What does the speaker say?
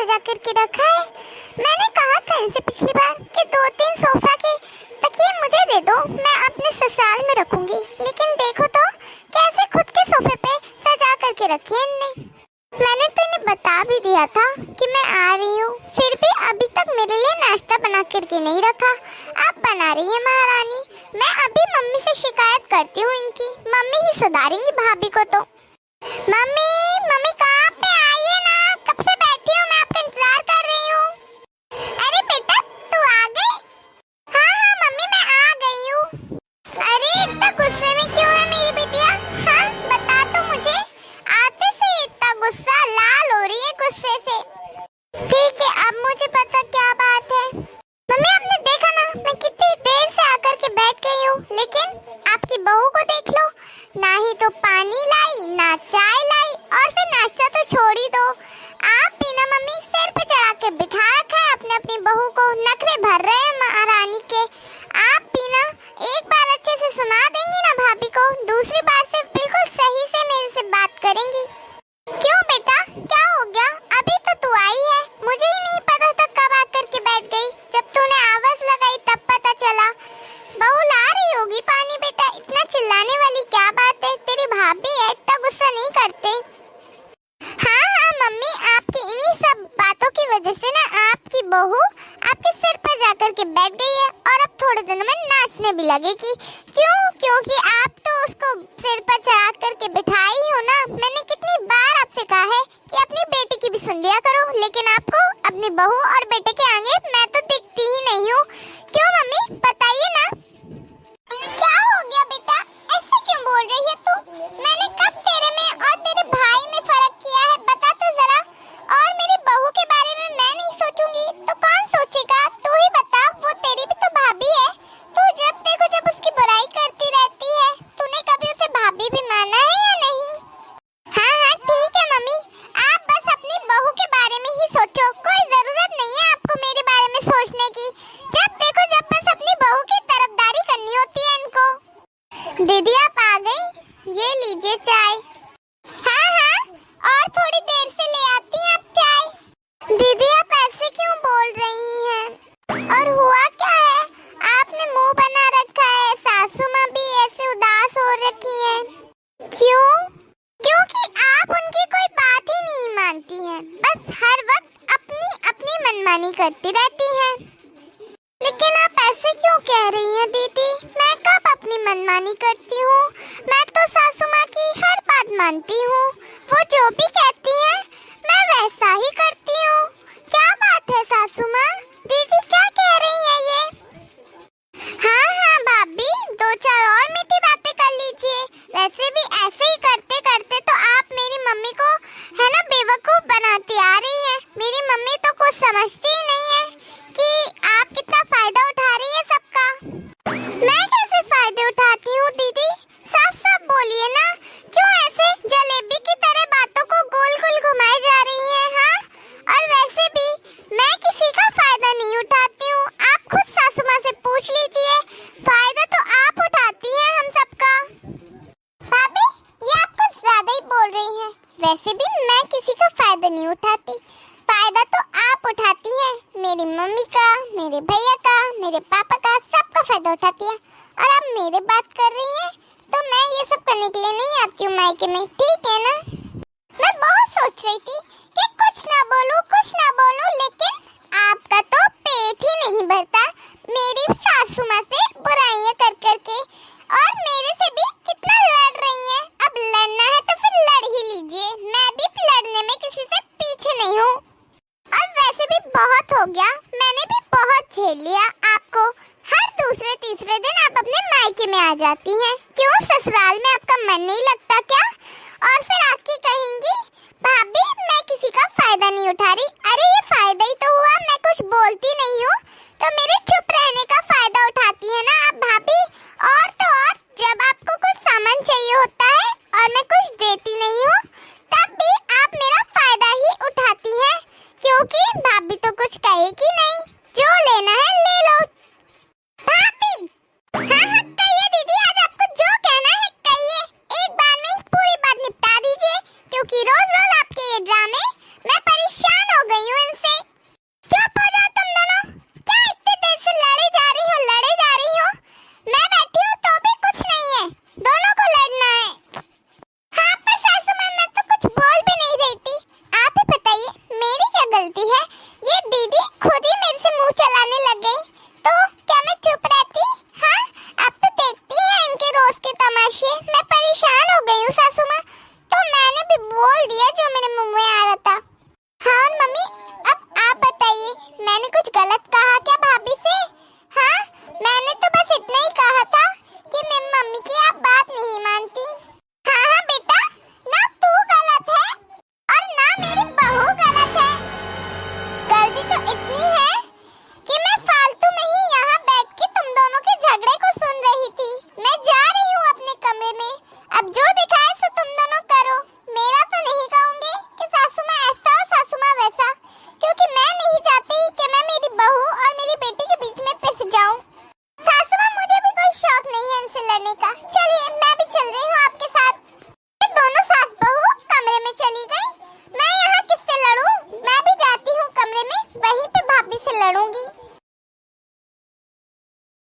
सजा करके रखा है। मैंने कहा था इनसे पिछली बार कि 2-3 सोफा के तकिए मुझे दे दो, मैं अपने ससुराल में रखूंगी, लेकिन देखो तो कैसे खुद के सोफे पे सजा करके रखे हैं इनने। मैंने तो इन्हें बता भी दिया था कि मैं आ रही हूँ, फिर भी अभी तक मेरे लिए नाश्ता बना करके नहीं रखा। आप बना रही हैं महारानी। मैं अभी मम्मी से शिकायत करती हूँ इनकी, मम्मी ही सुधारेंगी भाभी को तो। मम्मी मम्मी कहाँ पे, आइए ना, कब से बैठी हूँ मैं, आपका इंतजार कर रही हूँ। अरे बेटा तू आ गई? हाँ हाँ मम्मी मैं आ गई हूँ। अरे इतना गुस्से में क्यों है मेरी बिटिया? हाँ बता तो मुझे, आते से इतना गुस्सा, लाल हो रही है गुस्से से। ठीक है अब मुझे पता क्या बात है। मम्मी आपने देखा ना मैं कितनी देर से आकर के बैठ गई हूँ, लेकिन आपकी बहू को देख लो, ना ही तो पानी लाई ना चाय लाई, और फिर नाश्ता तो छोड़ ही दो। आप भी ना मम्मी सिर पे चढ़ा के बिठा रखा है अपने अपनी बहू को, नखरे भर रहे हैं महारानी के। आप भी ना एक बार अच्छे से सुना देंगी ना भाभी को, दूसरी बार से बिल्कुल सही से मेरे से बात करेंगी। क्यों बेटा क्या हो गया? अभी तो तू आई है, मुझे ही नहीं पता था कब आकर के बैठ गई। जब तूने आवाज लगाई तब पता चला। बहू ला रही होगी पानी बेटा, इतना चिल्लाने वाली क्या बात है, तेरी भाभी है, इतना गुस्सा नहीं करते। हाँ हाँ मम्मी आपकी इन्हीं सब बातों की वजह से ना आपकी बहू आपके सिर पर जाकर के बैठ गई है, और अब थोड़े दिनों में नाचने भी लगेगी। क्यों? क्योंकि आप तो उसको सिर पर चढ़ा करके बिठाई हो ना। मैंने कितनी बार आपसे कहा है कि अपनी बेटी की भी सुन लिया करो, लेकिन आपको अपनी बहू और बेटे के आगे मैं तो दिखती ही नहीं हूँ। क्यों मम्मी बताइए ना, क्या हो गया बेटा, ऐसे क्यों बोल रही है तू? मैंने कब तेरे में और तेरे भाई में फर्क किया है, बता तो जरा। और मेरी बहू के बारे में मैं नहीं सोचूंगी तो कौन सोचेगा, तू ही बता। वो तेरी भी तो भाभी है, तू जब देखो जब उसकी बुराई करती रहती है। तूने कभी उसे भाभी भी माना है या नहीं? हाँ हाँ ठीक है मम्मी, आप बस अपनी बहू के बारे में ही सोचो, कोई जरूरत नहीं है आपको मेरे बारे में सोचने की। जब देखो जब बस अपनी बहू की तरफदारी करनी होती है इनको। दीदी आप आ गई, ये लीजिए चाय। हाँ हाँ और थोड़ी देर से ले आती हैं आप चाय। दीदी आप ऐसे क्यों बोल रही हैं? और हुआ क्या है, आपने मुंह बना रखा है, सासू माँ भी ऐसे उदास हो रखी हैं। क्यों? क्योंकि आप उनकी कोई बात ही नहीं मानती हैं, बस हर वक्त अपनी अपनी मनमानी करती रहती हैं। लेकिन आप ऐसे क्यों कह रही हैं दीदी? मैं कब अपनी मनमानी करती हूँ? मैं तो सासू माँ की हर बात मानती हूँ, वो जो भी कहती हैं मैं वैसा ही करती हूँ। क्या बात है सासू माँ? दीदी क्या कह रही हैं ये? हाँ हाँ भाभी 2-4 और मीठी बातें कर लीजिए। वैसे भी ऐसे ही करते करते तो आप मेरी मम्मी को है ना बेवकूफ बनाती आ रही हैं। मेरी मम्मी तो कुछ समझती ही नहीं है कि आप कितना फायदा उठा रही है सबका। मैं कैसे फायदे उठाती हूँ दीदी? साफ साफ बोलिए ना, क्यों ऐसे जलेबी की तरह बातों को गोल गोल घुमाए जा रही हैं? हाँ और वैसे भी मैं किसी का फायदा नहीं उठाती हूँ, आप खुद सासू माँ से पूछ लीजिए, फायदा तो आप उठाती हैं हम सबका। भाभी ये आप कुछ ज्यादा ही बोल रही हैं। वैसे भी मैं किसी का फायदा नहीं उठाती, फायदा तो आप उठाती हैं, मेरी मम्मी का, मेरे भैया का, मेरे पापा का, सबका फायदा उठाती हैं। और आप मेरे बात कर रही हैं तो मैं ये सब करने के लिए नहीं आती हूँ मायके में, ठीक है ना? मैं बहुत सोच रही थी कि कुछ ना बोलूं, लेकिन आपका तो पेट ही नहीं भरता मेरी सासू माँ से बुराइयां कर करके, और मेरे से भी कितना लड़ रही हैं। अब लड़ना है तो फिर लड़ ही लीजिए, मैं भी लड़ने में किसी से पीछे नहीं हूँ। और वैसे भी बहुत हो गया, मैंने भी बहुत झेल लिया आपको। हर दूसरे तीसरे दिन आप अपने मायके में आ जाती हैं, क्यों ससुराल में आपका मन नहीं लगता क्या? और फिर आपकी कहेंगी भाभी मैं किसी का फायदा नहीं उठा रही। अरे ये फायदा ही तो हुआ, मैं कुछ बोलती नहीं हूँ तो मेरे चुप रहने का फायदा उठाती है ना आप भाभी। और तो और जब आपको कुछ सामान चाहिए होता है और मैं कुछ देती नहीं हूँ तब भी आप मेरा फायदा ही उठाती हैं, क्योंकि भाभी तो कुछ कहेगी नहीं, जो लेना है ले लो। भाभी हाँ हाँ कहिए दीदी, आज आपको जो कहना है कहिए, एक बार में पूरी बात निपटा दीजिए, क्योंकि बोल दिया जो